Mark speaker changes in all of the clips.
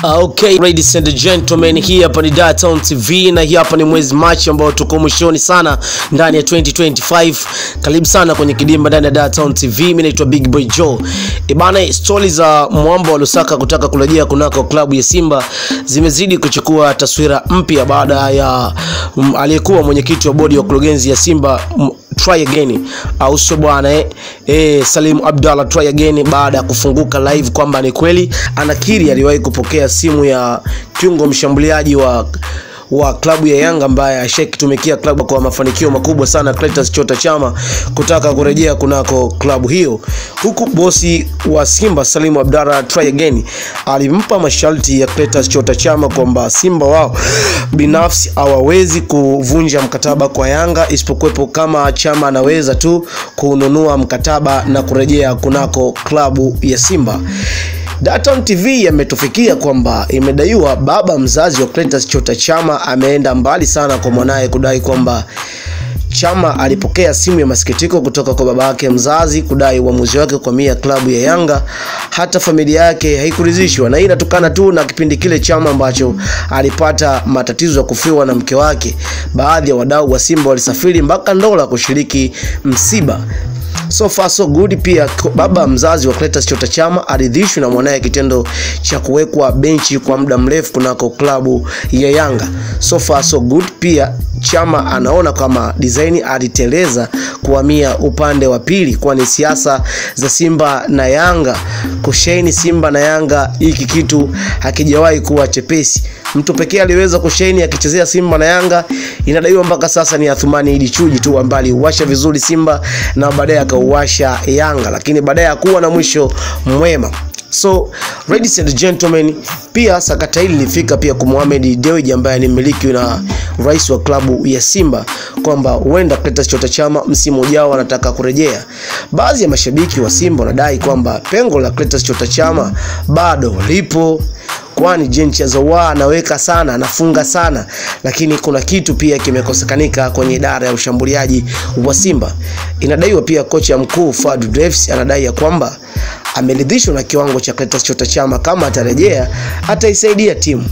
Speaker 1: Okay, ladies and gentlemen, hii hapa ni Dar-Town TV na hii hapa ni mwezi Machi ambao tuko mwishoni sana ndani ya 2025. Karibu sana kwenye kidimba ndani ya Dar-Town TV. Mimi naitwa Big Boy Joe. Bana, story za Mwamba wa Lusaka kutaka kurejea kunako klabu ya Simba zimezidi kuchukua taswira mpya baada ya aliyekuwa mwenyekiti wa bodi ya kurugenzi ya Simba try again au sio bwana Salim Abdallah try again baada ya kufunguka live kwamba ni kweli anakiri aliwahi kupokea simu ya kiungo mshambuliaji wa klabu ya Yanga ambaye ashakitumikia klabu kwa mafanikio makubwa sana, Clatous Chota Chama, kutaka kurejea kunako klabu hiyo, huku bosi wa Simba Salim Abdallah try again alimpa masharti ya Clatous Chota Chama kwamba Simba wao binafsi hawawezi kuvunja mkataba kwa Yanga isipokuwepo kama Chama anaweza tu kununua mkataba na kurejea kunako klabu ya Simba. Dar-Town TV yametufikia kwamba imedaiwa baba mzazi wa Clatous Chota Chama ameenda mbali sana kwa mwanae kudai kwamba Chama alipokea simu ya masikitiko kutoka kwa baba yake mzazi kudai uamuzi wake kwa klabu ya Yanga. Hata familia yake haikuridhishwa, na hii inatokana tu na kipindi kile Chama ambacho alipata matatizo ya kufiwa na mke wake. Baadhi ya wadau wa Simba walisafiri mpaka Ndola kushiriki msiba. So far so good. Pia baba mzazi wa Clatous Chota Chama aridhishwa na mwanae kitendo cha kuwekwa benchi kwa muda mrefu kunako klabu ya Yanga. So far so good. Pia Chama anaona kama design aliteleza kuhamia upande wa pili, kwani siasa za Simba na Yanga, kushaini Simba na Yanga, hiki kitu hakijawahi kuwa chepesi. Mtu pekee aliweza kushaini akichezea Simba na Yanga inadaiwa mpaka sasa ni Athumani Idi Chuji tu, ambaye uwasha vizuri Simba na baadaye akauwasha Yanga, lakini baadaye hakuwa na mwisho mwema. So ladies and gentlemen, pia sakata hili lifika pia kwa Mohamed Dewji ambaye ni mmiliki na rais wa klabu ya Simba kwamba huenda Clatous Chota Chama msimu ujao anataka kurejea. Baadhi ya mashabiki wa Simba wanadai kwamba pengo la Clatous Chota Chama bado lipo, kwani Jencha Zawa anaweka sana, anafunga sana, lakini kuna kitu pia kimekosekanika kwenye idara ya ushambuliaji wa Simba. Inadaiwa pia kocha mkuu Fadlu Davids anadai ya kwamba ameridhishwa na kiwango cha Clatous Chota Chama, kama atarejea ataisaidia timu.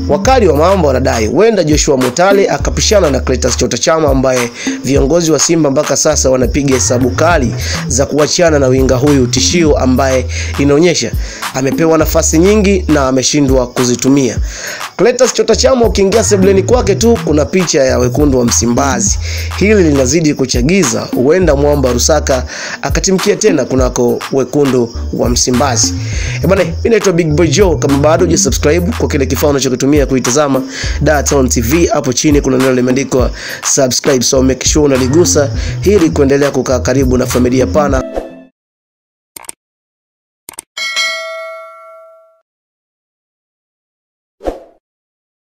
Speaker 1: Wakali wa mambo wanadai huenda Joshua Mutale akapishana na Clatous Chota Chama, ambaye viongozi wa Simba mpaka sasa wanapiga hesabu kali za kuachana na winga huyu tishio, ambaye inaonyesha amepewa nafasi nyingi na ameshindwa kuzitumia. Clatous Chota Chama ukiingia sebleni kwake tu kuna picha ya wekundu wa Msimbazi. Hili linazidi kuchagiza huenda Mwamba wa Lusaka akatimkia tena kunako wekundu wa Msimbazi. Bwana, mimi naitwa Big Boy Joe. Kama bado hujasubscribe kwa kile kifaa unachokitumia kuitazama Dar-Town TV, hapo chini kuna neno limeandikwa subscribe, so make sure unaligusa ili kuendelea kukaa karibu na familia pana.